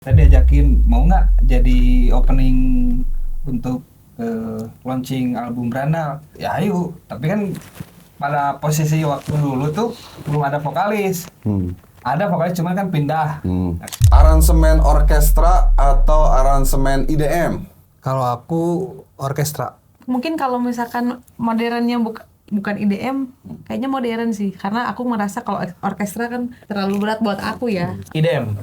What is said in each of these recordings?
Tadi ajakin mau nggak jadi opening untuk launching album Brandal. Ya ayo, tapi kan pada posisi waktu dulu tuh belum ada vokalis. Ada vokalis cuma kan pindah. Aransemen orkestra atau aransemen IDM? Kalau aku orkestra. Mungkin kalau misalkan modernnya bukan IDM, kayaknya modern sih. Karena aku merasa kalau orkestra kan terlalu berat buat aku ya. IDM.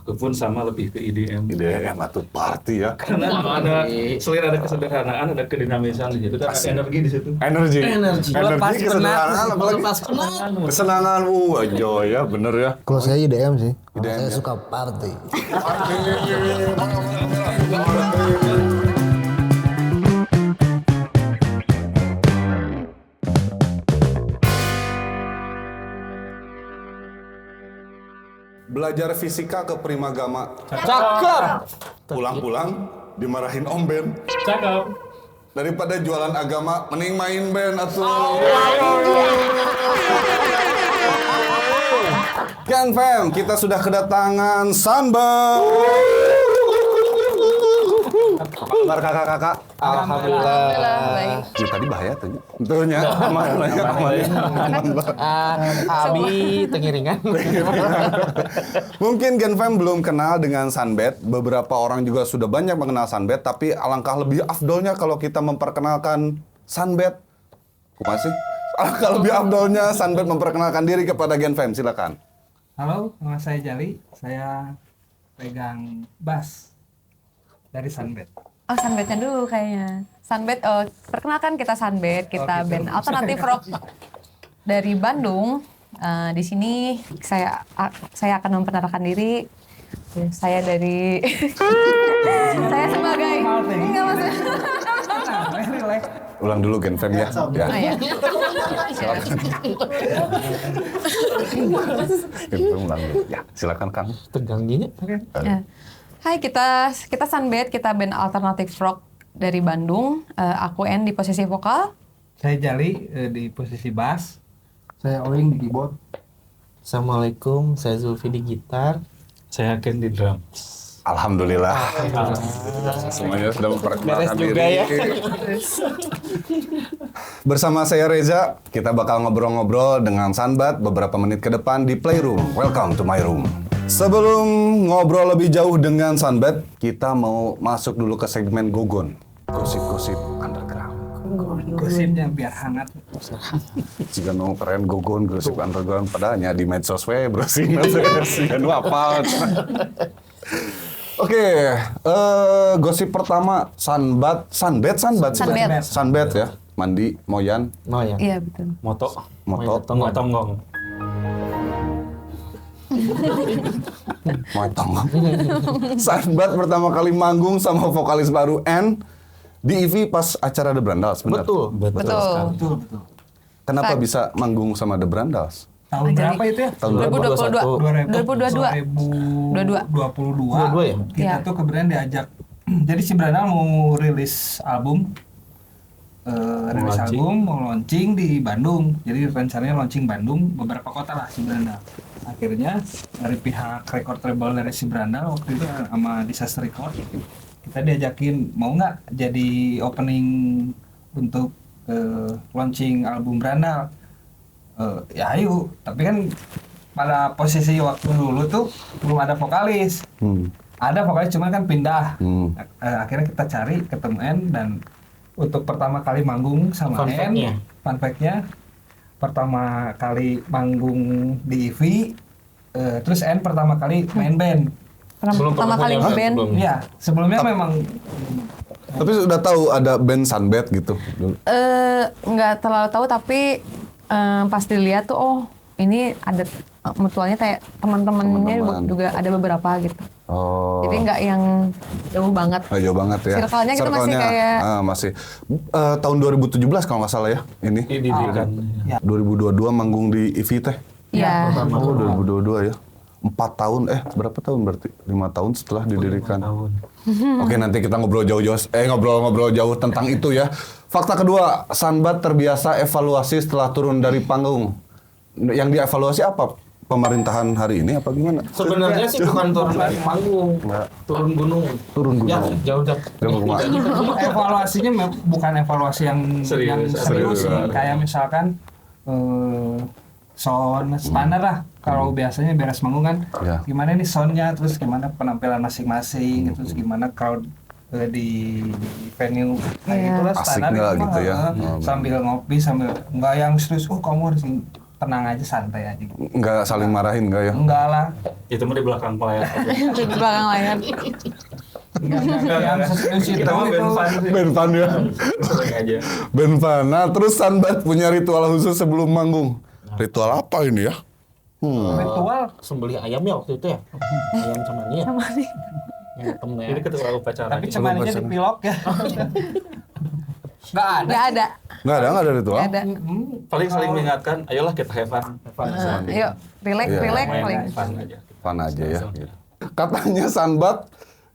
Aku pun sama lebih ke IDM. IDM atau party ya? Karena ada selain ada kesederhanaan, ada kedinamisan di situ, dan ada energi di situ. Energi, Lepas kesederhanaan, apalagi lepas penat. kesenangan, enjoy ya, bener ya. Kalau saya IDM sih. IDM Saya ya? suka party. Belajar fisika ke Primagama, Cakep. pulang-pulang dimarahin Om Ben. Cakep. Daripada jualan agama, mending main band atuh. Gen Fam, kita sudah kedatangan Sunbird. Apa kabar kakak-kakak? Alhamdulillah baik. Ya, tadi bahaya tadi. Tentunya aman ya, aman. Abi tengiringan. Mungkin Gen Fam belum kenal dengan Sunbed. Beberapa orang juga sudah banyak mengenal Sunbed, tapi alangkah lebih afdolnya kalau kita memperkenalkan Sunbed. Kumaha sih? Alangkah lebih afdolnya Sunbed memperkenalkan diri kepada Gen Fam. Silakan. Halo, nama saya Jali. Saya pegang bass dari Sunbed. Oh, Sunbed-nya dulu kayaknya. Sunbed, perkenalkan kita Sunbed, kita gitu. band alternatif rock dari Bandung. Di sini saya akan memperkenalkan diri. Saya dari saya sebagai enggak maksudnya. Relax. Ulang dulu Gen Fam ya. Oh, ya. Gen Fam ulang dulu. Ya, silakan Kang. Tegang gini. Ya. Hai, kita Sunbed, kita band alternatif rock dari Bandung. Aku En di posisi vokal. Saya Jali di posisi bass. Saya Oling di keyboard. Assalamualaikum, saya Zulfi di gitar. Saya Ken di drum. Alhamdulillah. Semuanya sudah memperkenalkan Beres juga diri. ya. Bersama saya Reza, kita bakal ngobrol-ngobrol dengan Sunbed beberapa menit ke depan di Playroom. Welcome to my room. Sebelum ngobrol lebih jauh dengan Sunbed, kita mau masuk dulu ke segmen Gogon. Gosip-gosip underground. Gosipnya biar hangat. Jika mau keren Gogon, gosip underground. Padahalnya di medsos we, browsing. Sian wapal. Oke, gosip pertama Sunbed ya. Mandi, Moyan, Oh ya. Iya, betul. Moto. Moto. Motong. Sunbed pertama kali manggung sama vokalis baru N di EV pas acara The Brandals, benar? Betul. Betul. Kenapa Fact. bisa manggung sama The Brandals? Tahun berapa itu ya? Tahun 2022. 2022 ya? kita Iya. tuh kemudian diajak. Jadi si Brandal mau rilis album, mau launching di Bandung. Jadi rencananya launching Bandung beberapa kota lah si Brandal. Akhirnya dari pihak record label dari si Brandal waktu itu sama Disaster Record, kita diajakin mau nggak jadi opening untuk launching album Brandal. Ya ayo, tapi kan pada posisi waktu dulu tuh belum ada vokalis. Ada vokalis cuma kan pindah. Akhirnya kita cari ketemu N, dan untuk pertama kali manggung sama Fun fact-nya. Fun fact-nya, pertama kali manggung di EV, terus N pertama kali main band. Pertama kali punya band. sebelumnya. Iya, sebelumnya memang Tapi sudah tahu ada band Sunbed gitu. Nggak terlalu tahu, tapi pas dilihat tuh, oh ini ada mutualnya kayak teman-temannya Teman-teman. juga ada beberapa gitu. Oh. Jadi nggak yang jauh banget. Jauh banget ya. Circle-nya kita masih kayak- masih tahun 2017 kalau nggak salah ya ini. Didirikan. ya 2022 manggung di EV teh. Iya. Oh 2022 ya. 4 tahun, berapa tahun berarti? 5 tahun setelah didirikan. Oke, nanti kita ngobrol-ngobrol jauh tentang itu ya. Fakta kedua, Sunbed terbiasa evaluasi setelah turun dari panggung. Yang dievaluasi apa? pemerintahan hari ini apa gimana? Sebenarnya sih bukan turun dari panggung, Nggak. turun gunung. Turun Ya, gunung. jauh. Evaluasinya bukan evaluasi yang Serius. serius sih. Serius. Kayak misalkan sound standar lah. Kalau biasanya beres manggung kan, Ya. gimana nih soundnya, terus gimana penampilan masing-masing, terus gimana crowd di venue kayak Iya. gitulah Asik standar nggak itu mah, gitu ya? sambil ngopi sambil nggak yang serius, kamu harus tenang aja santai aja gitu. Nggak saling marahin nggak ya? Enggak lah, Itu mah di belakang layar aja. Di belakang layar. enggak yang serius itu. Kita mah band fun sih. Band fun ya. Santai aja. Band fun. Nah terus Sunbat punya ritual khusus sebelum manggung. Ritual apa ini ya? Ritual Sembelih ayam ya waktu itu ya. Ayam sama nih. Sama nih. Yang temennya. Ini ketua upacara. tapi cumannya di pilok ya. Enggak ada. Nggak ada. Nggak ada ritual. Nggak ada. Paling saling mengingatkan, ayolah kita have fun. Ayo, relax, Iya. relax Main paling. fun aja. Fun aja ya. Gitu. Katanya Sunbat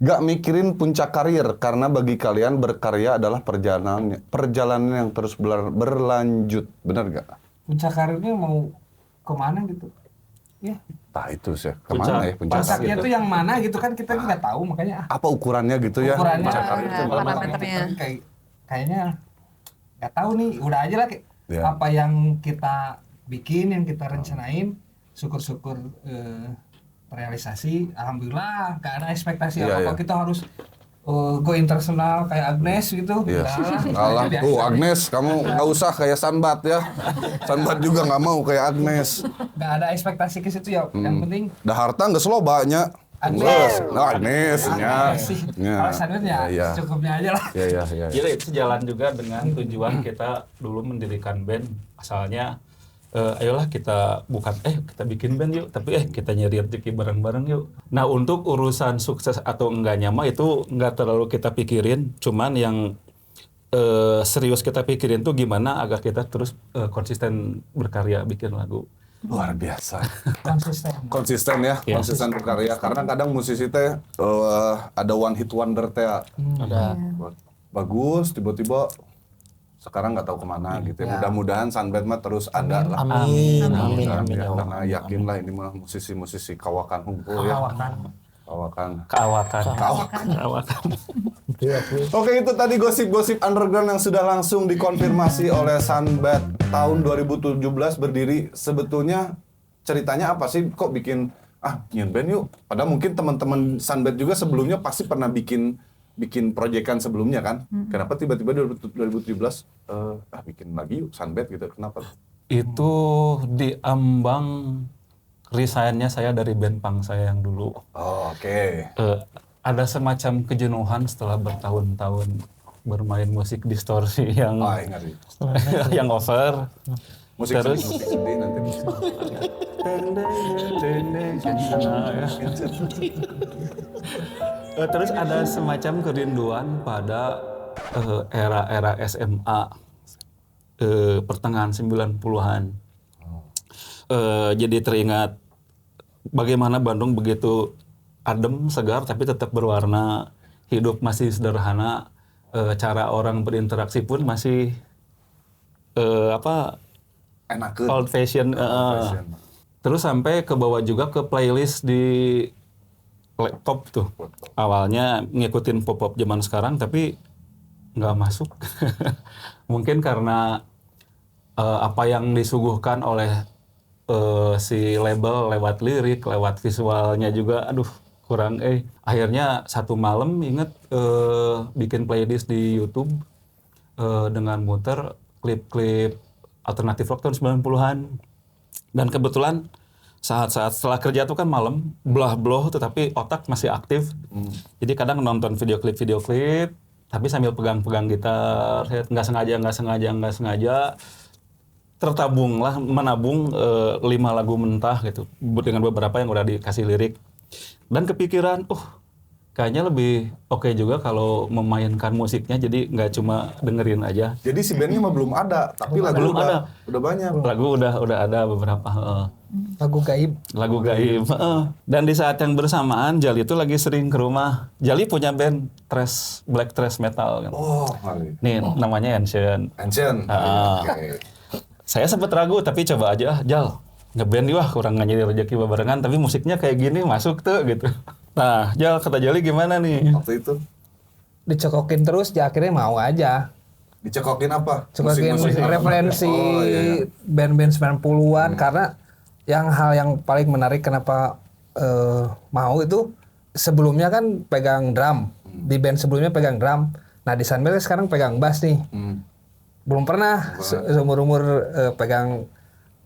gak mikirin puncak karir karena bagi kalian berkarya adalah perjalanan yang terus berlanjut. Benar gak? Puncak karirnya mau kemana gitu ya, Nah itu sih. Kemana ya puncak puncaknya karir? tuh yang mana gitu kan kita nggak tahu, makanya Apa ukurannya gitu ya? ukurannya Puncak karir itu Parameternya. berapa? parameternya kayaknya nggak tahu nih, udah aja lah Ya. apa yang kita bikin, yang kita rencanain, syukur-syukur terrealisasi, alhamdulillah. Gak ada ekspektasi Iya, apa-apa, iya. kita harus go internasional kayak Agnes gitu. Iya. Udah, Alah, biasa. tuh Agnes, kamu nggak usah kayak Sunbat ya. Sunbat juga nggak mau kayak Agnes. Nggak ada ekspektasi ke situ ya, yang penting Dah harta nggak selobanya. Agnes. Agnes, ya. sih. Ya. Kalau sanitnya Iya. cukupnya aja lah. Ya. Jadi itu sejalan juga dengan tujuan kita dulu mendirikan band. Asalnya, ayolah kita kita bikin band yuk. Tapi kita nyari rezeki bareng-bareng yuk. Nah untuk urusan sukses atau enggaknya mah itu enggak terlalu kita pikirin. Cuman yang serius kita pikirin tuh gimana agar kita terus konsisten berkarya bikin lagu. Luar biasa. Konsisten. Konsisten ya, Iya. konsisten berkarya. Karena kadang musisi teh ada one hit wonder teh. Ada. Bagus, tiba-tiba sekarang nggak tahu kemana gitu. Ya. Mudah-mudahan Sunbat mah terus ada lah. Amin. Amin. Mudah-mudahan Amin. ya. Ya Allah. Karena yakin lah ini mah musisi-musisi kawakan hunkul ya. Kawakan. Keawakan. Oke, itu tadi gosip-gosip underground yang sudah langsung dikonfirmasi oleh Sunbat tahun 2017 berdiri. Sebetulnya ceritanya apa sih kok bikin nyin band yuk? Padahal mungkin teman-teman Sunbat juga sebelumnya pasti pernah bikin proyekan sebelumnya kan? Kenapa tiba-tiba 2017 bikin lagi yuk Sunbat gitu? Kenapa? Itu diambang resign-nya saya dari band punk saya yang dulu. Oh, oke. Ada semacam kejenuhan setelah bertahun-tahun bermain musik distorsi yang Ingat itu. yang over. Musik Terus? sedih nanti. Terus ada semacam kerinduan pada era-era SMA pertengahan 90-an. Jadi teringat bagaimana Bandung begitu adem, segar, tapi tetap berwarna. Hidup masih sederhana, cara orang berinteraksi pun masih Enakeun. old fashion. fashion. Terus sampai ke bawah juga ke playlist di laptop tuh. Awalnya ngikutin pop-pop zaman sekarang, tapi nggak masuk. Mungkin karena apa yang disuguhkan oleh si label lewat lirik, lewat visualnya juga, aduh kurang. Akhirnya satu malam inget bikin playlist di YouTube dengan muter klip-klip alternatif rock tahun 90-an. Dan kebetulan saat-saat setelah kerja tuh kan malam, belah-beloh tetapi otak masih aktif. Jadi kadang nonton video klip, tapi sambil pegang-pegang gitar, nggak sengaja menabung 5 lagu mentah gitu, dengan beberapa yang udah dikasih lirik. Dan kepikiran, kayaknya lebih oke juga kalau memainkan musiknya, jadi nggak cuma dengerin aja. Jadi si bandnya mah belum ada, tapi lagu Belum udah banyak. Lagu udah ada beberapa. Lagu gaib. Lagu gaib. Dan di saat yang bersamaan Jali itu lagi sering ke rumah. Jali punya band black thrash metal kan. Oh, kali. Nih namanya Ancient. Ancient. Ah. Oke. Saya sempat ragu tapi coba aja, Jal. ngeband wah kurang nyari rezeki barengan tapi musiknya kayak gini masuk tuh gitu. Nah, Jal kata Jali gimana nih? Waktu itu Dicekokin terus, ya akhirnya mau aja. dicekokin apa? Cekokin Musik-musik apa? referensi Oh, iya. band-band 90-an karena hal yang paling menarik kenapa mau itu sebelumnya kan pegang drum. Di band sebelumnya pegang drum. Nah, di Sunbelt sekarang pegang bass nih. Belum pernah seumur-umur pegang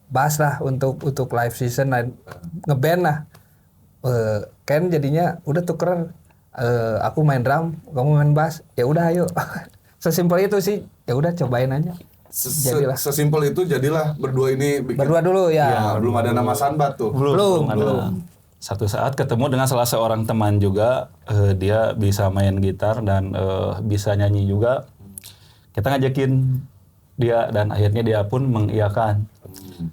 bass lah untuk live season ngeband lah. Kan jadinya udah tukeran, aku main drum, kamu main bass, ya udah ayo. Sesimpel itu sih, ya udah cobain aja. Jadilah. Sesimpel itu jadilah berdua ini bikin. Berdua dulu ya. Belum ada nama Sunbat tuh. Belum. ada. Satu saat ketemu dengan salah seorang teman juga, dia bisa main gitar dan bisa nyanyi juga. Kita ngajakin dia dan akhirnya dia pun mengiyakan.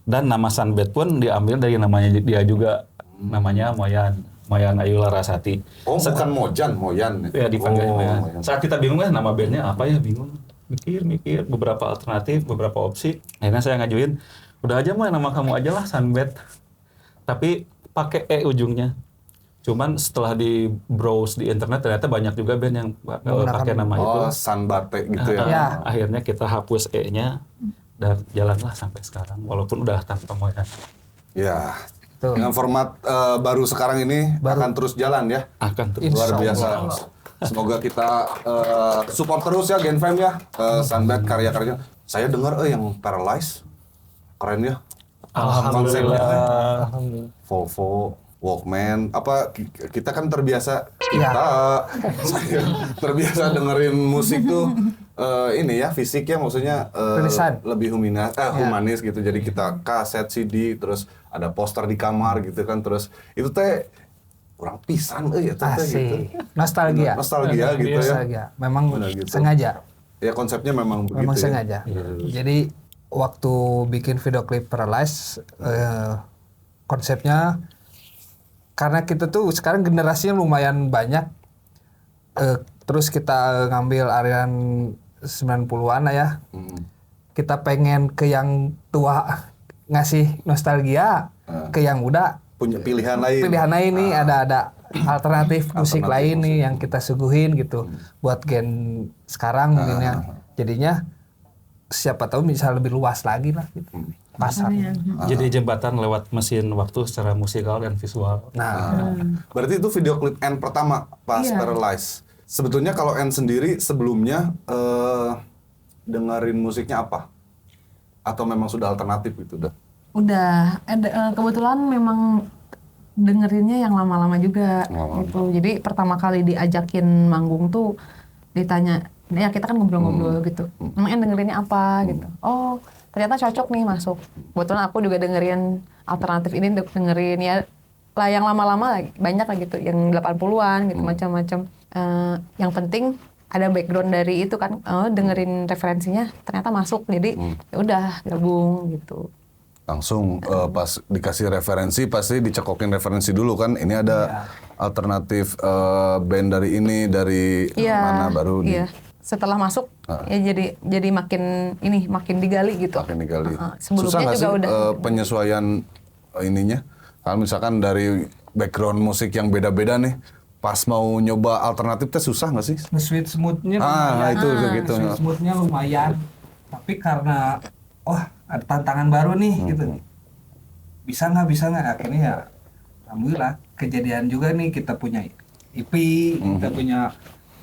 Dan nama Sunbed pun diambil dari namanya dia juga, namanya Moyan Ayu Larasati. Oh, bukan Moyan. Ya dipanggil Moyan. Moyan. Saat kita bingung lah nama bandnya apa ya, bingung. Mikir beberapa alternatif, beberapa opsi. Akhirnya saya ngajuin, udah aja mah nama kamu aja lah Sunbed. Tapi pakai E ujungnya. Cuman setelah di browse di internet ternyata banyak juga band yang pakai nama itu. Oh, Sunbate gitu ya. Ya. Akhirnya kita hapus E-nya dan jalanlah sampai sekarang walaupun udah tanpa Moyan. Ya. Tuh. Dengan format baru sekarang ini akan terus jalan ya. Akan terus. Luar biasa. Semoga kita support terus ya Gen Fam ya. Sunbed karya-karya. Saya dengar yang Paralyze keren ya. Konsepnya. Alhamdulillah. Volvo, Walkman, kita kan terbiasa Ya. saya terbiasa dengerin musik tuh ini ya fisiknya maksudnya Tulisan. lebih humanis gitu. Jadi kita kaset CD terus ada poster di kamar gitu kan, terus itu teh kurang pisan ya teh gitu. Asik. Nostalgia. Nostalgia gitu ya. Nostalgia. Memang Benar gitu. sengaja. Ya konsepnya memang begitu. Memang ya. sengaja. Jadi waktu bikin video klip Paralyze, konsepnya karena kita tuh sekarang generasinya lumayan banyak, terus kita ngambil aliran 90-an lah ya. Kita pengen ke yang tua ngasih nostalgia, ke yang muda Punya pilihan lain. pilihan lain nih, ada alternatif musik lain nih yang kita suguhin gitu buat gen sekarang mungkin ya. Jadinya siapa tahu bisa lebih luas lagi lah gitu pasar. Jadi jembatan lewat mesin waktu secara musikal dan visual. Nah, Berarti itu video klip N pertama pas Iya. Paralyze. Sebetulnya kalau N sendiri sebelumnya dengerin musiknya apa? Atau memang sudah alternatif gitu udah? Udah, kebetulan memang dengerinnya yang lama-lama juga Lama-lama. gitu. Jadi pertama kali diajakin manggung tuh ditanya, ya kita kan ngobrol-ngobrol gitu. Emang dengerinnya apa gitu. Oh, ternyata cocok nih masuk. Kebetulan aku juga dengerin alternatif ini, dengerin ya lah yang lama-lama lagi banyak lah gitu, yang 80-an gitu macam-macam. Yang penting ada background dari itu kan, dengerin referensinya ternyata masuk. Jadi ya udah gabung gitu. Langsung pas dikasih referensi pasti dicekokin referensi dulu kan, ini ada alternatif band dari ini dari mana baru iya. Setelah masuk ya jadi makin digali gitu. makin digali. Sebelumnya Susah nggak juga sih udah. penyesuaian ininya? Kalau misalkan dari background musik yang beda-beda nih, pas mau nyoba alternatif teh susah nggak sih? Sweet smoothnya Itu gitu. Sweet smoothnya lumayan, tapi karena ada tantangan baru nih gitu, bisa nggak akhirnya ya alhamdulillah kejadian juga nih, kita punya EP, kita punya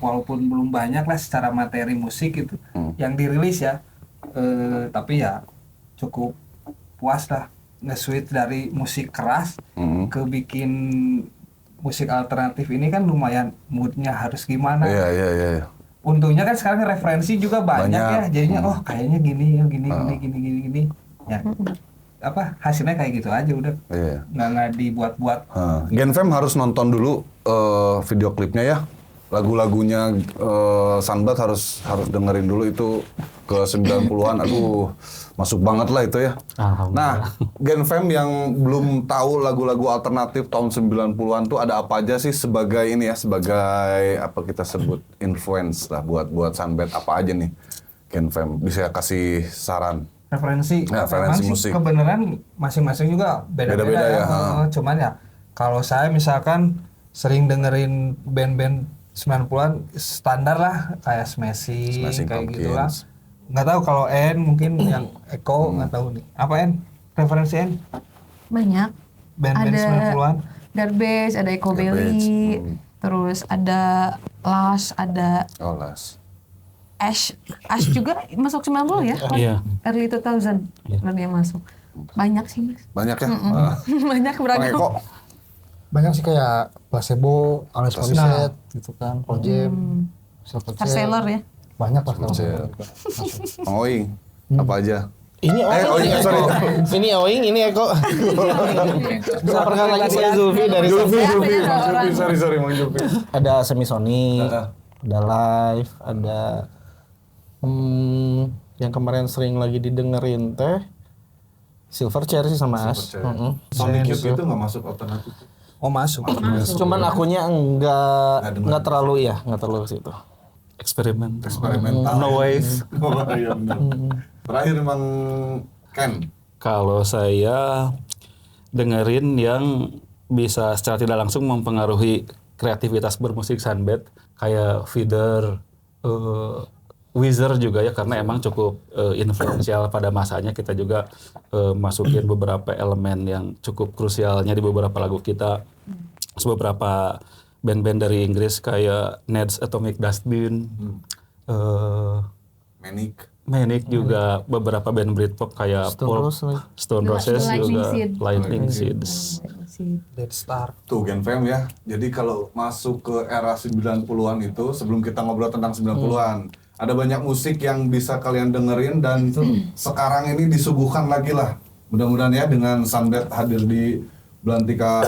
walaupun belum banyak lah secara materi musik gitu yang dirilis ya, tapi ya cukup puas lah nge-switch dari musik keras ke bikin musik alternatif ini kan lumayan moodnya harus gimana. Iya. Untungnya kan sekarang referensi juga banyak ya, jadinya kayaknya gini gini ya hasilnya kayak gitu aja udah. Iya. nggak dibuat-buat. Gen Fam harus nonton dulu video klipnya ya. Lagu-lagunya Sunbelt harus dengerin dulu itu ke 90-an. Aduh, masuk banget lah itu ya. Nah, Gen Fam yang belum tahu lagu-lagu alternatif tahun 90-an tuh ada apa aja sih sebagai ini ya, sebagai apa kita sebut influence lah buat Sunbelt, apa aja nih Gen Fam bisa kasih saran. referensi. Ya, referensi Emang sih musik. kebenaran masing-masing juga beda-beda Beda-beda ya. ya, ha. Cuman ya kalau saya misalkan sering dengerin band-band 90-an standar lah kayak Smashing Smashing kayak Pumpkins. gitulah. Nggak tahu kalau N mungkin yang Eko nggak tahu nih. Apa N? Referensi N? Banyak. Band-band Ada 90-an. Garbage, ada Echo Garbage, Belly, terus ada Lush, ada Oh, las. Ash. Ash juga masuk 90 ya? Iya. Early 2000 baru dia masuk. Banyak sih Mas. Banyak ya? Banyak Bang beragam. Eko. Banyak sih kayak Placebo, Alanis Morissette gitu kan, Pearl Jam, Silverchair. Sailor ya. Banyak lah kalau Silverchair. juga. Bang Oing, apa aja? Ini oh Oing, iya, sorry. ini Oing, ini Eko. Bisa perkenalan lagi sama Zulfi dari Sorry, Mang Julfi. ada Semisonic, Heeh. ada Live, ada yang kemarin sering lagi didengerin teh Silverchair sih sama Ash. Heeh. Sonic Youth itu nggak masuk alternatif. Oh masuk. Cuman akunya nggak terlalu ya, nggak terlalu ke situ. Eksperimen. Eksperimental. No wave. Oh, iya benar. Terakhir Mang Ken. Kalau saya dengerin yang bisa secara tidak langsung mempengaruhi kreativitas bermusik Sunbed kayak Feeder, Weezer juga ya karena emang cukup influential pada masanya. Kita juga masukin beberapa elemen yang cukup krusialnya di beberapa lagu kita. Beberapa band-band dari Inggris kayak Ned's Atomic Dustbin, Manic juga beberapa band Britpop kayak Stone Roses juga, Lightning Seeds. Dead Star. Tuh Gen Fam ya. Jadi kalau masuk ke era 90-an itu sebelum kita ngobrol tentang 90-an, ada banyak musik yang bisa kalian dengerin dan sekarang ini disuguhkan lagi lah. Mudah-mudahan ya dengan Sunbed hadir di Belantika.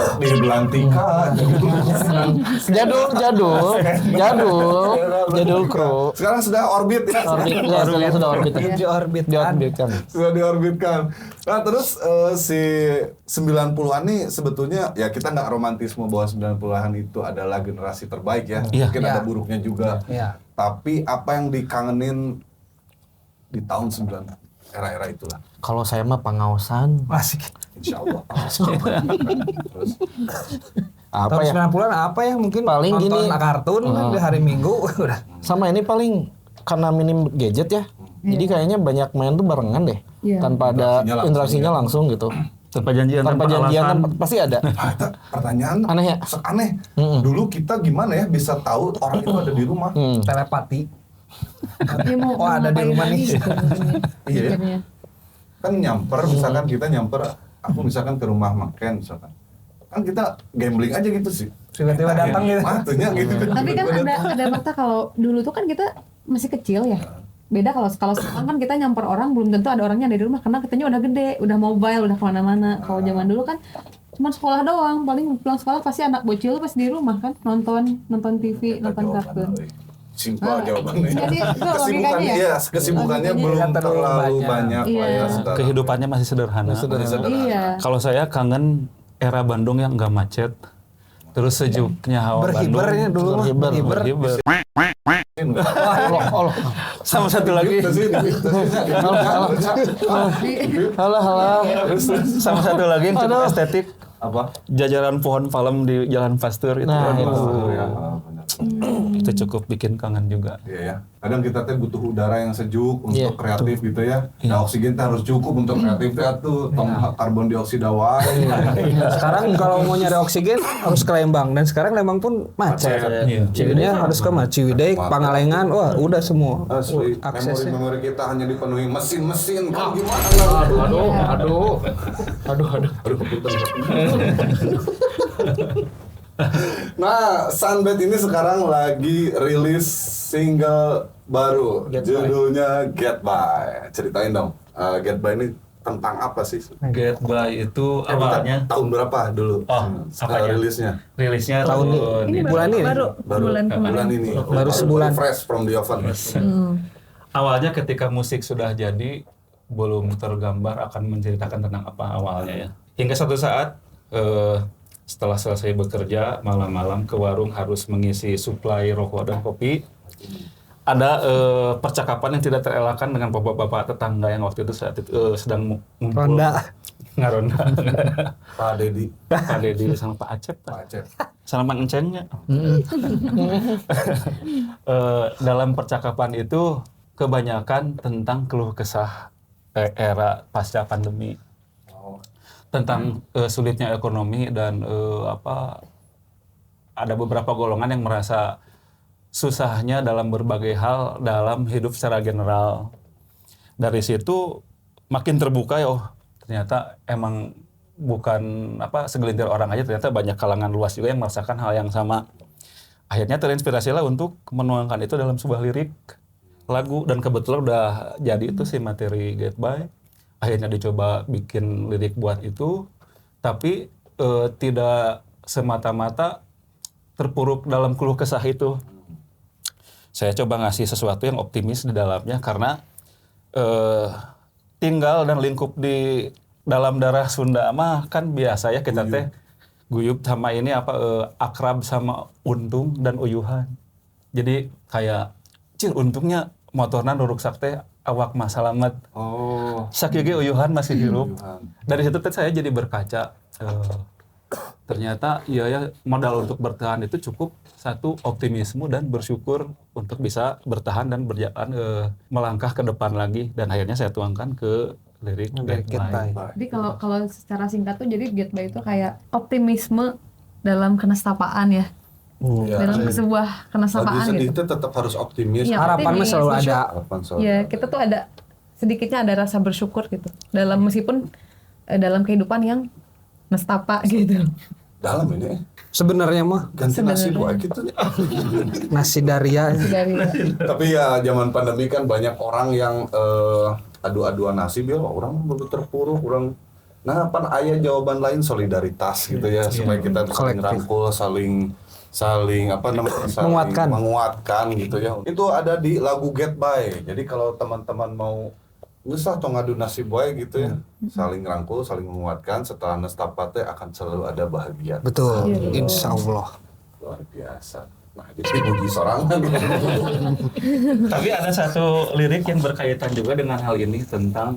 Jadul kru. Sekarang sudah orbit ya. Sudah orbit. Diorbitkan. Sudah diorbitkan. Nah terus si 90-an nih sebetulnya ya kita nggak romantisme bahwa 90-an itu adalah generasi terbaik ya. Iya. Mungkin ada buruknya juga. Iya. Tapi apa yang dikangenin di tahun 90 era-era itulah. Kalau saya mah pengaosan. Asik. Insya Allah. Terus Apa Tahun ya? 90-an apa ya mungkin Paling nonton gini. kartun di hari Minggu udah. Sama ini paling karena minim gadget ya. Jadi kayaknya banyak main tuh barengan deh. Iya. Tanpa ada Interaksinya langsung, interaksinya ya. langsung gitu. Tanpa janjian, Tanpa janjian kan pasti ada. itu pertanyaan Aneh ya? aneh. Dulu kita gimana ya bisa tahu orang itu ada di rumah? Telepati. Dia mau Oh, ada di ngapain rumah lagi nih. gitu mungkin Iya ya. pikirnya. Kan nyamper misalkan kita nyamper aku misalkan ke rumah Maken misalkan. Kan kita gambling aja gitu sih. Tiba-tiba datang gitu. Matunya gitu. Tapi kan ada fakta kalau dulu tuh kan kita masih kecil ya. Beda kalau sekarang kan kita nyamper orang belum tentu ada orangnya ada di rumah karena kitanya udah gede, udah mobile, udah kemana-mana. Kalau zaman dulu kan cuma sekolah doang, paling pulang sekolah pasti anak bocil pasti di rumah kan nonton TV, nonton kartun. Simpel jawabannya. Jadi, itu Kesibukannya logikanya ya? iya, kesibukannya Logikanya belum ya. terlalu Banyak. banyak lah ya Iya. sekarang. Kehidupannya masih sederhana. Masih sederhana. Iya. Kalau saya kangen era Bandung yang nggak macet, terus sejuknya hawa Berhibernya Bandung. dulu mah. Berhiber. Allah. Sama satu lagi, Halah. sama satu lagi yang cukup estetik, Apa? jajaran pohon palem di Jalan Pasteur itu. Nah, Aduh, Oh, ya, benar. itu cukup bikin kangen juga. Iya ya. Kadang kita teh butuh udara yang sejuk untuk Iya, kreatif gitu ya. Nah, oksigen teh harus cukup untuk kreatif teh tuh. Tong karbon dioksida wae. Sekarang kalau mau nyari oksigen harus ke Lembang dan sekarang Lembang pun macet. Iya. Jadinya harus ke Ciwidey, Pangalengan, wah udah semua Asli, aksesnya. memori kita hanya dipenuhi mesin-mesin. Kan gimana? Aduh. Aduh, keputar. Nah, Sunbed ini sekarang lagi rilis single baru. Judulnya Get By. Ceritain dong, Get By ini tentang apa sih? Get By itu awalnya Tahun berapa dulu? apanya? Rilisnya? Rilisnya Tahun tahun bulan ini. Baru Baru bulan kemarin. bulan ini. Baru sebulan. Fresh from the oven. awalnya ketika musik sudah jadi belum tergambar akan menceritakan tentang apa awalnya ya. Hingga suatu saat setelah selesai bekerja malam-malam ke warung harus mengisi suplai rokok dan kopi. ada percakapan yang tidak terelakkan dengan bapak-bapak tetangga yang waktu itu saat itu sedang ngumpul. Ronda. Nggak ronda. Pak Dedi. Pak Dedi sama Pak Acep. Sama Mang Encengnya. Dalam percakapan itu kebanyakan tentang keluh kesah era pasca pandemi. Tentang sulitnya ekonomi dan ada beberapa golongan yang merasa susahnya dalam berbagai hal dalam hidup secara general. Dari situ makin terbuka ya, ternyata emang bukan segelintir orang aja, ternyata banyak kalangan luas juga yang merasakan hal yang sama. Akhirnya terinspirasilah untuk menuangkan itu dalam sebuah lirik lagu, dan kebetulan udah jadi itu sih materi Get By. Akhirnya dicoba bikin lirik buat itu, tapi tidak semata-mata terpuruk dalam keluh kesah itu. Saya coba ngasih sesuatu yang optimis di dalamnya, karena tinggal dan lingkup di dalam darah Sunda mah kan biasa ya kita teh guyub sama ini akrab sama untung dan uyuhan. Jadi kayak untungnya motorna nu ruksak teh awak mah salamet. Sakieu ge uyuhan masih hirup. Dari situ teh saya jadi berkaca, ternyata ya modal untuk bertahan itu cukup satu optimisme dan bersyukur untuk bisa bertahan dan berjalan melangkah ke depan lagi, dan akhirnya saya tuangkan ke lirik Get By. Jadi kalau secara singkat tuh jadi Get By itu kayak optimisme dalam kenestapaan ya. Dalam sebuah kenestapaan sedih gitu. itu tetap harus optimis. Iya, Harapan mah selalu optimis, ada. Harapan selalu Ya, ada. kita tuh ada sedikitnya ada rasa bersyukur gitu. Dalam meskipun dalam kehidupan yang nestapa gitu. Dalam ini Sebenarnya mah ganti nasi buat gitu. nasi daria. Dari Tapi ya zaman pandemi kan banyak orang yang adu-aduan nasib ya, orang begitu terpuruk, orang pan aya jawaban lain, solidaritas gitu ya, supaya kita saling Kolektif. rangkul, saling menguatkan gitu ya. Itu ada di lagu Get By. Jadi kalau teman-teman mau usah tong ngadu nasib bae gitu ya, saling rangkul, saling menguatkan, setelah nestapa teh akan selalu ada bahagia. Betul. Iya. Insya Allah. Luar biasa. Nah, jadi puji sorangan. Tapi ada satu lirik yang berkaitan juga dengan hal ini tentang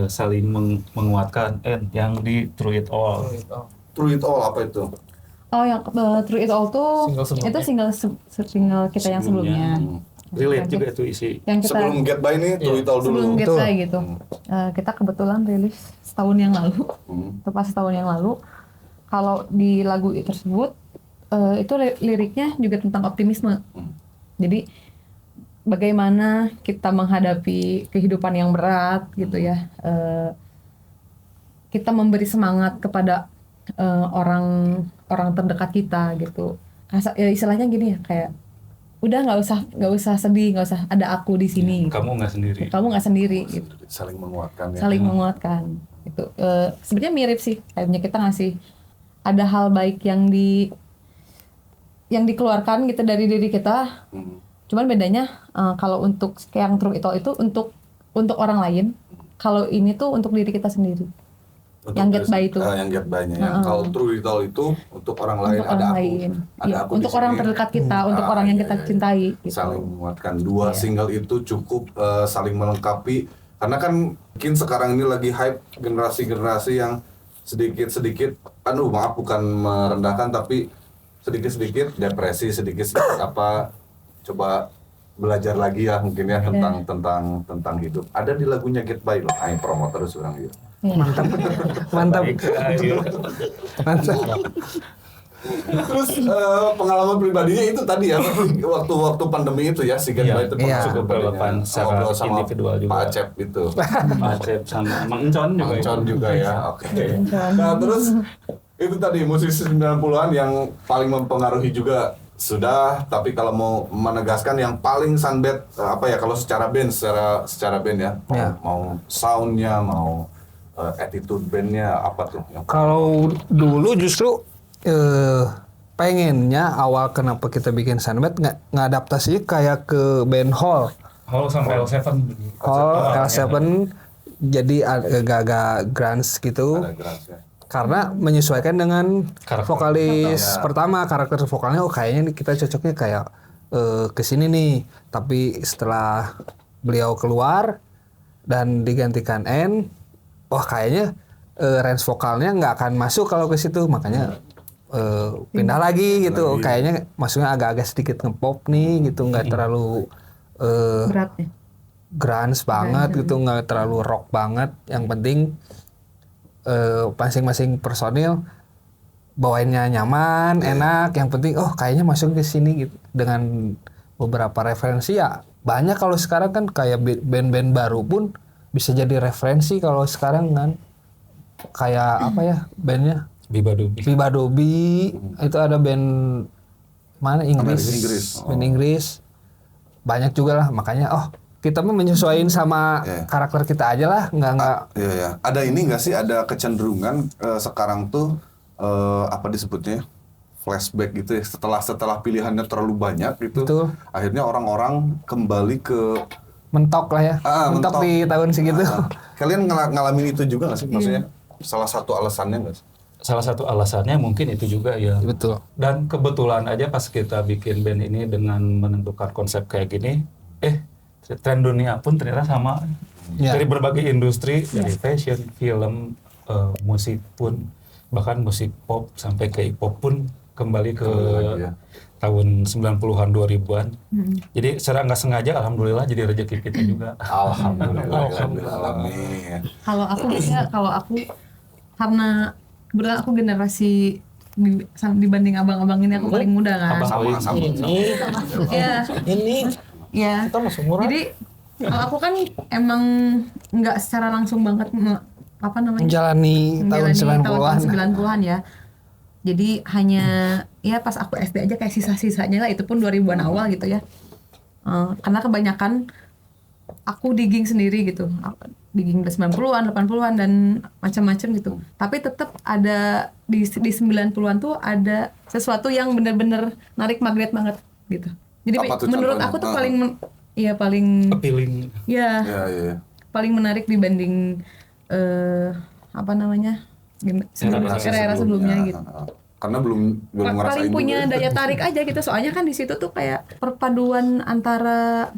saling menguatkan, yang di Through It All. Through It All apa itu? Oh, yang Through It All tuh Single sebelumnya. itu single kita yang sebelumnya. Relate juga itu isi. Yang kita Sebelum Get By ini Through It All dulu. sebelum Get Betul. By gitu. Kita kebetulan rilis setahun yang lalu. Tepat setahun yang lalu. Kalau di lagu tersebut itu liriknya juga tentang optimisme. Jadi bagaimana kita menghadapi kehidupan yang berat gitu ya. Kita memberi semangat kepada orang terdekat kita gitu. Ya, istilahnya gini ya, kayak udah nggak usah sedih, nggak usah, ada aku di sini. Kamu nggak sendiri. Kamu nggak sendiri gitu. Saling menguatkan ya. Saling menguatkan itu. Sebenarnya mirip sih, kayaknya kita ngasih ada hal baik yang dikeluarkan gitu dari diri kita. Cuman bedanya kalau untuk yang Through It All itu untuk orang lain, kalau ini tuh untuk diri kita sendiri. Yang Get By itu. Yang Get By-nya ya. Kalau Through It All itu untuk orang lain, Untuk ada orang aku. lain. Ada Iya, aku untuk di orang sini. terdekat kita, untuk orang yang kita cintai gitu. Saling menguatkan. Dua single itu cukup saling melengkapi, karena kan mungkin sekarang ini lagi hype generasi-generasi yang sedikit-sedikit, maaf bukan merendahkan, tapi sedikit-sedikit depresi, sedikit-sedikit coba belajar lagi ya mungkin ya tentang hidup. Ada di lagunya Get By loh, ayo promo terus orang gitu. Mantap. Terus pengalaman pribadinya itu tadi ya, waktu pandemi itu ya, si Get By itu Iya. cukup Relevan secara ngobrol sama individual juga. Pak Acep itu. Pak Acep sama Mang Encon juga. Mancon juga ya, oke. Nah terus itu tadi musisi 90-an yang paling mempengaruhi juga sudah, tapi kalau mau menegaskan yang paling Sunbed kalau secara band ya, mau soundnya, mau attitude bandnya apa tuh? Kalau dulu justru pengennya awal kenapa kita bikin Sunbed ngadaptasi kayak ke band Hall. Hall sama L7. Hall L7 jadi agak-agak grunge gitu. Ada geraknya. Karena menyesuaikan dengan Karakter. vokalis pertama, karakter vokalnya kayaknya kita cocoknya kayak ke sini nih. Tapi setelah beliau keluar dan digantikan N, wah kayaknya range vokalnya nggak akan masuk kalau ke situ, makanya pindah lagi gitu. Kayaknya masuknya agak-agak sedikit ngepop nih gitu, nggak terlalu Berat ya. grunge banget gitu, nggak terlalu rock banget. Yang penting masing-masing personil bawainnya nyaman, enak. Yang penting kayaknya masuk ke sini gitu. Dengan beberapa referensi ya banyak. Kalau sekarang kan kayak band-band baru pun bisa jadi referensi kalau sekarang kan. Kayak apa ya bandnya? Biba Dobi. Itu ada band mana Inggris. Band Inggris. Banyak juga lah, makanya kita mah menyesuaikan sama karakter kita aja lah, nggak. Iya. Ada ini nggak sih, ada kecenderungan sekarang tuh apa disebutnya flashback gitu ya, setelah pilihannya terlalu banyak gitu. Betul. Akhirnya orang-orang kembali ke Mentok lah ya, mentok di tahun segitu. Kalian ngalamin itu juga nggak sih, maksudnya salah satu alasannya nggak sih? Salah satu alasannya mungkin itu juga ya. Betul. Dan kebetulan aja pas kita bikin band ini dengan menentukan konsep kayak gini, tren dunia pun ternyata sama. Ya. Dari berbagai industri, dari fashion, film, musik pun, bahkan musik pop sampai ke hip hop pun kembali ke tahun 90-an 2000-an. Jadi secara nggak sengaja alhamdulillah jadi rezeki kita juga. Alhamdulillah. Kalau aku karena kebetulan aku generasi dibanding abang-abang ini aku paling muda kan. Sama. Iya. Ini Iya. kita masuk murah. Jadi kalau aku kan emang nggak secara langsung banget Menjalani tahun 90-an. 90-an ya. Jadi hanya ya pas aku SD aja kayak sisa-sisanya lah, itu pun 2000-an awal gitu ya. Karena kebanyakan aku digging sendiri gitu. Digging 90-an, 80-an dan macam-macam gitu. Tapi tetap ada di 90-an tuh ada sesuatu yang benar-benar narik magnet banget gitu. Jadi menurut aku tuh paling Appealing. ya Iya. paling menarik dibanding era-era sebelumnya gitu. Karena belum ngerasain Paling punya juga. daya tarik aja gitu, soalnya kan di situ tuh kayak perpaduan antara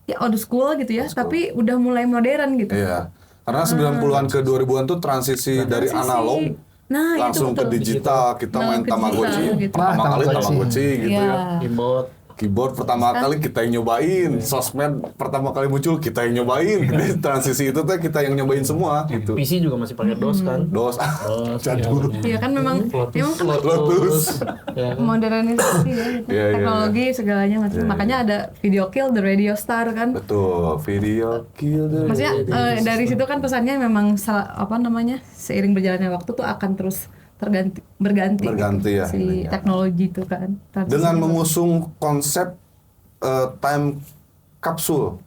ya old school gitu ya, tapi udah mulai modern gitu. Iya. Karena 90-an ke 2000-an tuh transisi dari analog langsung ke digital. Kita main ke Tamagotchi. digital gitu. Pertama kali Tamagotchi gitu Iya. ya. Keyboard pertama kali kita yang nyobain, sosmed pertama kali muncul kita yang nyobain. Transisi itu tuh kita yang nyobain semua gitu. PC juga masih pakai DOS kan? DOS, jadul. Iya kan memang Lotus. Ya kan? modernisasi ya, gitu. Iya, Teknologi segalanya macam. Makanya ada video kill the radio star kan. Betul, video kill the Maksudnya dari situ kan pesannya memang seiring berjalannya waktu tuh akan terus berganti Berganti ya, si ininya. teknologi itu kan. dengan mengusung konsep time capsule.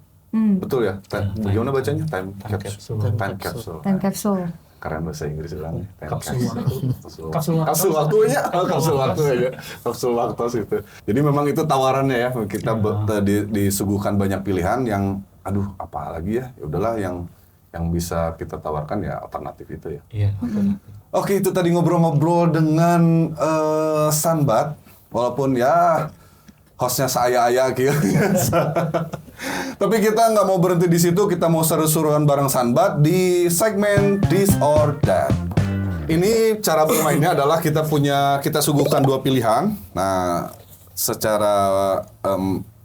Betul ya? Bagaimana bacanya? Time capsule. Time capsule. Time capsule. Keren bahasa Inggris bilangnya. Kapsul Kapsul waktunya. Kapsul waktu aja. Kapsul waktu itu. Jadi memang itu tawarannya ya. Kita disuguhkan banyak pilihan yang aduh apa lagi ya? Ya udahlah yang bisa kita tawarkan ya alternatif itu ya. Iya. Oke, itu tadi ngobrol-ngobrol dengan Sanbat. Walaupun ya hostnya saya gitu. Tapi kita nggak mau berhenti di situ. Kita mau seru-seruan bareng Sanbat di segmen This or That. Ini cara bermainnya adalah kita suguhkan dua pilihan. Nah, secara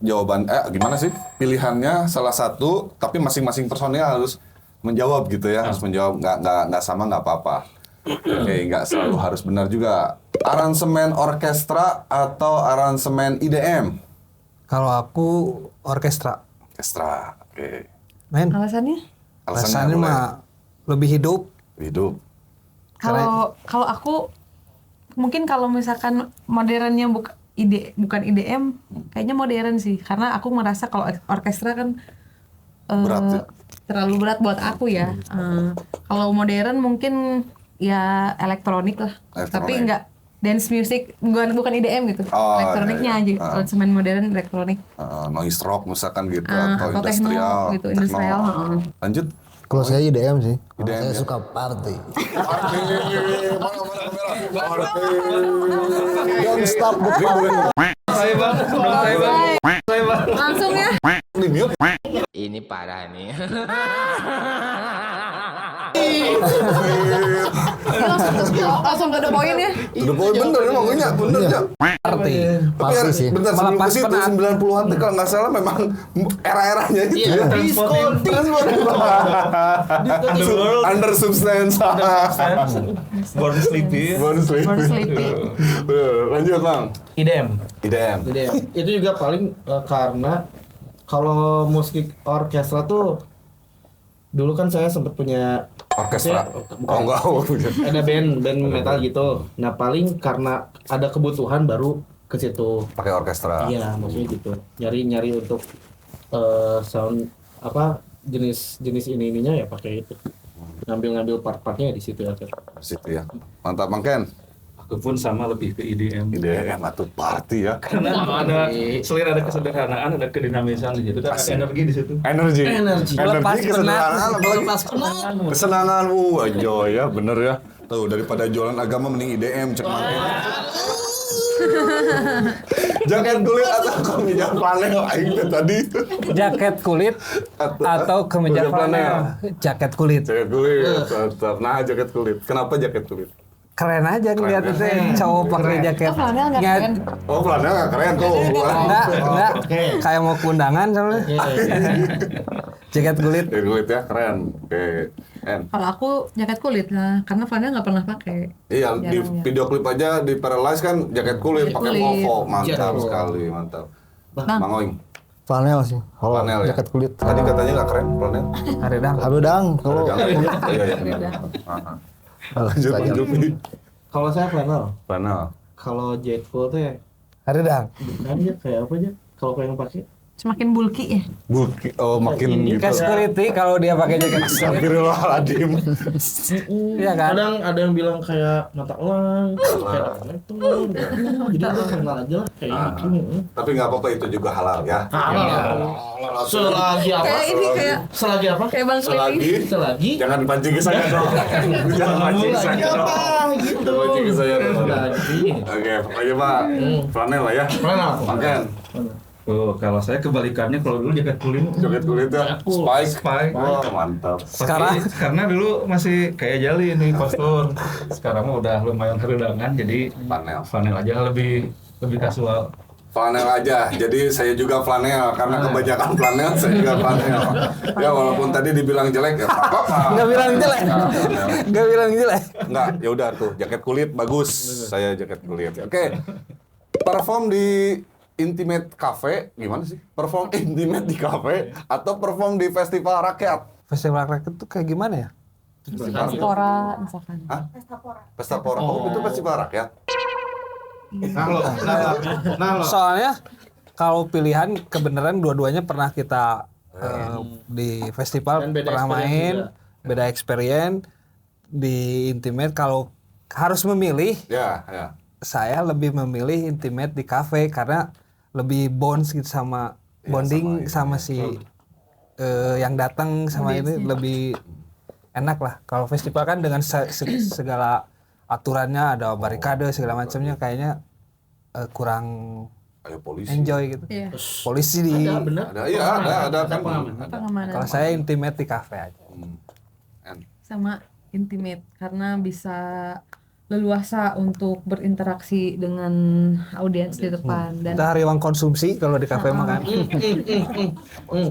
jawaban gimana sih? Pilihannya salah satu, tapi masing-masing personil harus menjawab gitu ya. Harus menjawab, nggak sama nggak apa-apa. Oke, nggak selalu harus benar juga. Aransemen orkestra atau aransemen IDM? Kalau aku orkestra. Orkestra, oke. Men, Alasannya? alasannya mah lebih hidup. Hidup. Kalau aku mungkin kalau misalkan modernnya bukan IDM, kayaknya modern sih. Karena aku merasa kalau orkestra kan Berat ya? terlalu berat buat aku ya. Kalau modern mungkin ya elektronik lah. Elektronik. Tapi enggak dance music, bukan IDM gitu. Oh, Elektroniknya iya. aja. Aransemen modern elektronik. Noise rock misalkan gitu atau Atau industrial. techno gitu, industrial. Lanjut. Kalau saya IDM sih. Kalau IDM saya ya? suka party. Party. Don't stop the party. Ini parah nih. Langsung ke the point ya. Udah poin bener ya makanya bener ya. Arti. Pasti sih. Bentar sebelum ke Melepas situ penat. 90-an tuh kalau nggak salah memang era-eranya itu Iya, ya. diskon. Under substance. Born Sleepy. Born sleepy. Born Sleepy. Bener. Lanjut Bang. IDM. IDM. Itu juga paling karena kalau musik orkestra tuh dulu kan saya sempat punya Orkestra. Oh enggak. ada band metal gitu. Nah paling karena ada kebutuhan baru ke situ. Pakai orkestra. Iya maksudnya gitu. Nyari untuk sound apa jenis ininya ya pakai itu. Ngambil part-partnya di situ aja. Di situ ya. Mantap Bang Ken. Aku pun sama lebih ke IDM. IDM atau party ya. Karena ada selain ada kesederhanaan, ada kedinamisan di situ, ada energi di situ. Energi. Lepas kesenangan apalagi Lepas penat. kesenangan. Enjoy ya, bener ya. Tuh daripada jualan agama mending IDM cek Bang Ken. Jaket kulit atau kemeja flanel aing teh tadi. Jaket kulit atau kemeja flanel. Jaket kulit. Jaket kulit. Tetap. Nah, jaket kulit. Kenapa jaket kulit? Keren aja ngeliat itu cowok pakai jaket. Oh, flanel nggak Nggak- keren. Oh, flanel nggak keren tuh. Enggak, kayak mau ke undangan soalnya. Jaket kulit. Jaket kulit ya, keren. Oke. En. Kalau aku jaket kulit lah, karena flanel nggak pernah pakai. Iya, di Jarang ya. video klip aja di Paralyze kan jaket kulit Jaket pakai kulit. Volvo. Mantap Jaket. sekali, mantap. Bang. Bang Oing, Flanel sih. Kalau flanel ya. jaket kulit. Tadi katanya nggak keren flanel. Ada dang. Aduh dang, kalau Iya, iya. Beda. Lanjut, lanjut. Kalau saya flanel. Flanel. Kalau Jetco tuh ya Ada dang. bukan ya kayak apa aja? Kalau pengen pakai Semakin bulky ya. Bulky, oh makin gitu. Kayak security kalau dia pakai jaket kulit. Astagfirullahaladzim. Iya kan? kadang ada yang bilang kayak mata elang, kayak apa itu. Jadi udah kenal aja lah kayak gini. Tapi nggak apa-apa itu juga halal ya. Selagi apa? Kayak ini kayak Selagi apa? kayak Bang Selagi. Selagi Jangan pancing ke saya dong. Jangan pancing ke saya dong. gitu. Jangan pancing ke saya dong. Selagi. Oke, pokoknya Pak, flanel lah ya. Flanel. Makan. Oh, kalau saya kebalikannya, kalau dulu jaket kulit. Jaket kulit ya. Spike. Spike. Wah, mantap. Sekarang Karena dulu masih kayak jali nih postur. Sekarang mah udah lumayan keredangan, jadi Flanel. flanel aja lebih kasual. Flanel aja. Jadi saya juga flanel karena kebanyakan flanel saya juga flanel. Ya walaupun tadi dibilang jelek ya nggak apa-apa. nggak bilang jelek. Nggak bilang jelek. Enggak, ya udah tuh jaket kulit bagus. Saya jaket kulit. Oke. Perform di Intimate Cafe gimana sih? Perform intimate di cafe atau perform di festival rakyat? Festival rakyat itu kayak gimana ya? Pora misalkan. Hah? Pesta Pora. Oh, itu festival rakyat. Soalnya kalau pilihan kebenaran dua-duanya pernah kita di festival Dan beda pernah experience main, juga. beda experience di intimate. Kalau harus memilih, Ya, ya. saya lebih memilih intimate di cafe karena lebih bonds gitu sama Iya, bonding sama sama, si yang datang sama ini lebih enak lah. Kalau festival kan dengan segala aturannya ada barikade segala macamnya kayaknya kurang Ayo polisi. enjoy gitu. Iya. Polisi di Bener. Ada, iya ada kan. Ada. Pengamanan. kalau saya intimate di cafe aja. En. Sama intimate karena bisa leluasa untuk berinteraksi dengan audiens di depan dan Kita hari uang konsumsi kalau di cafe mah kan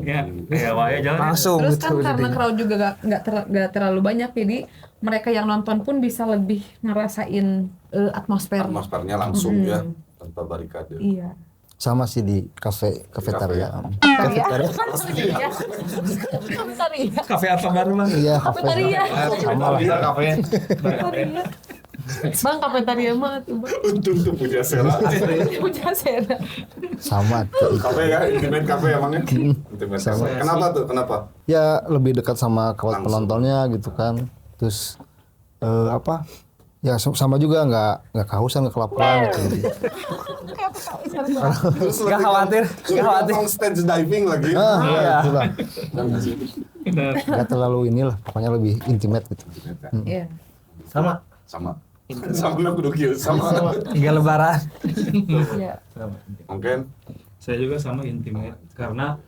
Ya, kayak wae jalan. langsung terus gitu kan karena jadinya. crowd juga gak terlalu banyak jadi mereka yang nonton pun bisa lebih ngerasain atmosfer. Atmosfernya langsung ya tanpa barikade. Iya. sama sih di kafetaria. Kafetaria. Kafetaria. Kafe apa baru lah? Iya, Kafetaria. sama lah. Kafetaria. Bang, kafetaria mah tuh Bang. Untung tuh punya sela. Punya Sera. Sama tuh. Kafe ya, intimate cafe emangnya. Intimate cafe. Kenapa tuh? Kenapa? Ya lebih dekat sama Langsung. penontonnya gitu kan. Terus apa? Ya sama juga nggak kehausan, nggak kelaparan gitu. Terus Nggak khawatir, nggak khawatir. Lebih stage diving lagi. Iya itulah. Nggak terlalu inilah, pokoknya lebih intimate gitu. Iya. Sama. Sama. Sama lu kudu kieu sama. Hingga lebaran. Iya. Mungkin Saya juga sama intimate karena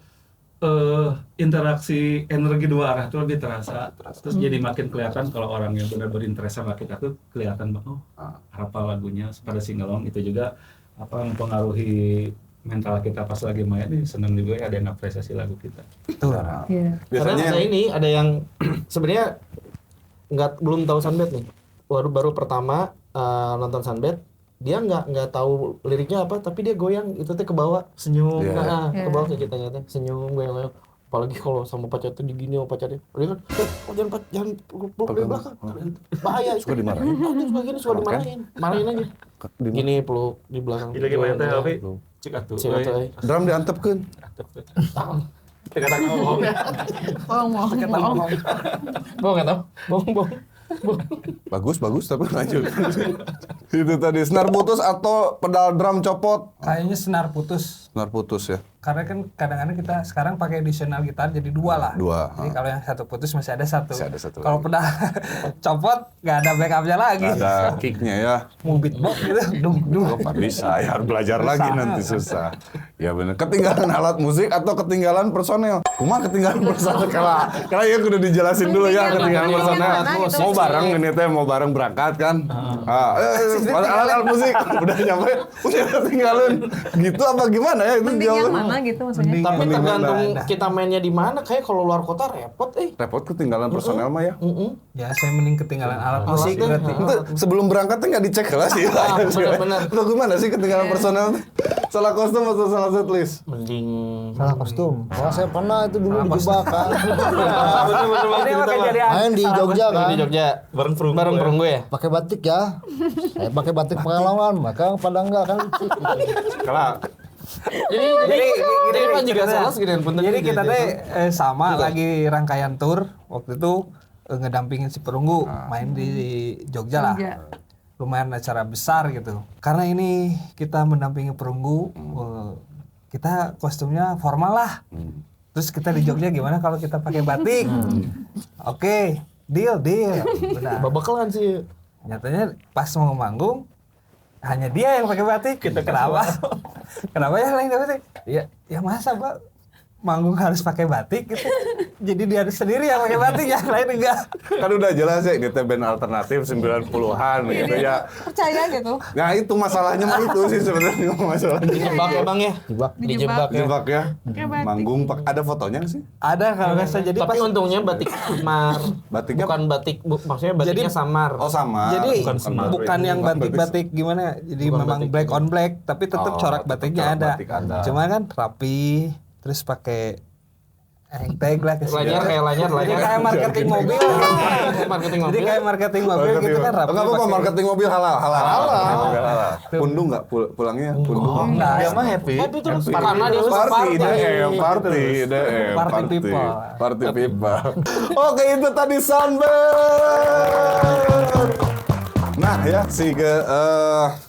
interaksi energi dua arah tuh lebih terasa. Terus jadi makin kelihatan kalau orang yang benar-benar interest sama kita tuh kelihatan oh apa lagunya pada singalong itu juga apa mempengaruhi mental kita pas lagi main nih, senang juga ya ada yang apresiasi lagu kita. Betul. Iya. Karena ada ini, ada yang sebenarnya belum tahu Sunbed nih. Baru pertama nonton Sunbed, dia nggak tahu liriknya apa, tapi dia goyang itu teh ke bawah, senyum, ke bawah kayak kita teh, senyum goyang. Apalagi kalau sama pacar tuh digini sama pacarnya, dia kan, jangan peluk dari belakang, bahaya. Suka dimarahin. Suka gini, suka dimarahin, marahin aja. Gini peluk di belakang. Jadi lagi main teh tapi cik atuh. Drum diantepkeun. Kata ngomong. Bohong nggak tahu, bohong. Bagus tapi lanjut. Itu tadi senar putus atau pedal drum copot? Kayaknya senar putus. Senar putus ya. Karena kan kadang-kadang kita sekarang pakai additional gitar jadi 2 lah. 2. Jadi kalau yang satu putus masih ada 1. Masih ada 1 Kalau pedal copot nggak ada backupnya lagi. Nggak ada kicknya ya. Mau beatbox gitu, dung. Nggak bisa ya, harus belajar lagi nanti susah. Ya benar. Ketinggalan alat musik atau ketinggalan personel? Kumaha ketinggalan personel? Karena ya udah dijelasin dulu ya ketinggalan personel. Mau bareng ini teh, mau bareng berangkat kan? Alat musik udah nyampe, udah ketinggalan. Gitu apa gimana ya itu Mending yang jawaban? mana gitu maksudnya? Tapi Mending tergantung ada. kita mainnya di mana. Kayak kalau luar kota repot. Repot ketinggalan personel mah ya. Ya saya mending ketinggalan alat musik Alatnya. berarti. Itu sebelum berangkatnya nggak dicek lah sih. benar. Lo gimana sih ketinggalan personel? Salah kostum atau salah setlist? Mending Salah kostum. Wah, saya pernah itu dulu dijebak kan. Ini mah kejadian Main di Jogja kan. di Jogja Bareng perunggu ya. Pakai batik ya. Saya pakai batik pengalaman, maka pada enggak kan. Kalau Jadi kan juga salah segini punten. Jadi kita teh sama lagi rangkaian tour waktu itu ngedampingin si Perunggu main di Jogja lah. Jogja. Lumayan acara besar gitu. Karena ini kita mendampingi Perunggu, kita kostumnya formal lah. Terus kita di Jogja gimana kalau kita pakai batik? Oke, deal. Benar. Babakalan sih. Nyatanya pas mau manggung hanya dia yang pakai batik gitu. Kenapa? Kenapa ya lain batik? Ya masa Pak manggung harus pakai batik gitu. Jadi dia sendiri yang pakai batik, yang lain enggak. kan udah jelas ya kita band alternatif 90-an gitu ya. Percaya gitu. Nah itu masalahnya mah itu sih sebenarnya masalahnya. Dijebak ya Bang ya. Dijebak ya. Jebak ya. Pakai batik. Manggung ada fotonya nggak sih? Ada kalau nggak salah jadi Tapi pas untungnya batik samar. Batiknya Bukan batik, maksudnya batiknya samar. oh sama. jadi Bukan bukan yang batik-batik gimana. Jadi memang black on black tapi tetap corak tetap batiknya corak ada. batik ada. Cuma kan rapi terus pakai tag lah Lanyar kayak lanyar. Jadi kayak marketing mobil. Marketing Jadi kayak marketing mobil gitu kan rapi. Enggak apa-apa pakai- marketing mobil halal. Pundung enggak pulangnya pundung. Enggak, Dia mah happy. Tapi terus karena dia suka Party, DM, Party people. Party people. Oke, itu tadi Sunbed. Nah ya,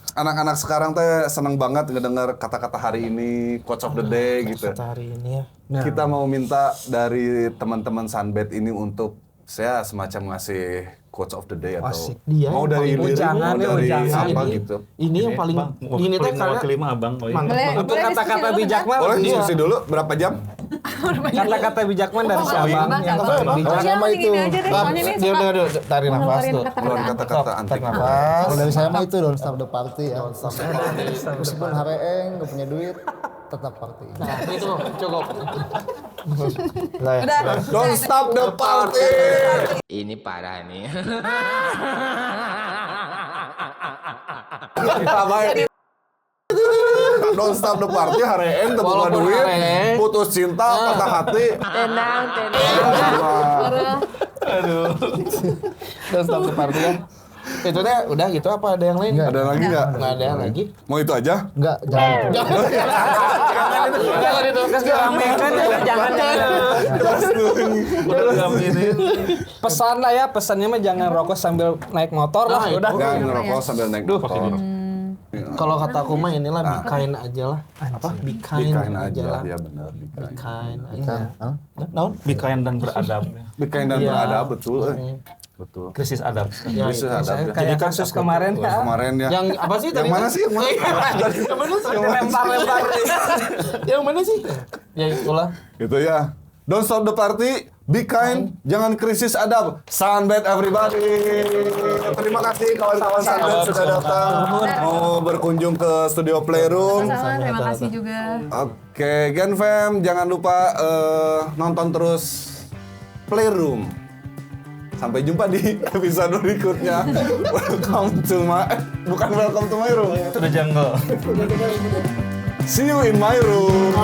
anak-anak sekarang teh seneng banget ngedenger kata-kata hari ini, quotes of the day gitu. hari ini ya. Nah. Kita mau minta dari teman-teman Sunbed ini untuk saya semacam ngasih quotes of the day atau Asik. Dia mau yang dari paling lirik, ujangan mau nih, dari ujangan. apa Ini- gitu. Ini yang paling ini teh karena mewakili mah abang. Boleh, Untuk boleh kata-kata diskusi dulu, bijak mah Boleh iya. diskusi dulu berapa jam? Kata-kata bijak mah dari si Oh, abang Bang, yang Bang. paling bijak. Siapa Sama gini itu. aja deh, soalnya nih dia suka udah tarik nafas ngeluarin tuh. Keluar kata-kata. kata-kata antik. Tarik nafas. Kalau dari saya mah itu don't stop the party ya. Meskipun hari gak punya duit, tetap party. Nah, itu cukup. Lah ya. Udah. Don't stop the party. Ini parah nih. Don't stop the party hari ini teu boga Walaupun duit, hari. putus cinta, patah hati. Tenang. Dan stop the party kan. Itu teh udah gitu apa ada yang lain? Ada lagi nggak? Nggak ada yang lagi. Mau itu aja? Enggak, jangan itu. Jangan itu. Jangan. Pesan lah ya, pesannya mah jangan rokok sambil naik motor lah. Nah, Udah. Jangan ngerokok sambil naik motor. Kalau kata aku mah inilah be kind aja lah. Apa? Be kind Bikain aja lah. ya benar. Be kind aja. Hah? Naon? Be kind dan beradab. Bikain dan Iya. beradab betul. Betul. Krisis adab. Ya, Bisa itu. ada. Kayak kasus kemarin ya. Kemarin ya. Yang apa sih Yang tadi? mana sih? Yang mana? Yang mana sih? Lempar-lempar. Yang mana sih? Ya itulah. Gitu ya. Don't stop the party, be kind, jangan krisis adab. Sunbed everybody. Terima kasih kawan-kawan Sunbed sudah datang mau berkunjung ke studio Playroom. Sama-sama, terima kasih juga. Oke, Gen Fam, jangan lupa nonton terus Playroom. Sampai jumpa di episode berikutnya. Welcome to my room. Itu udah jungle. See you in my room.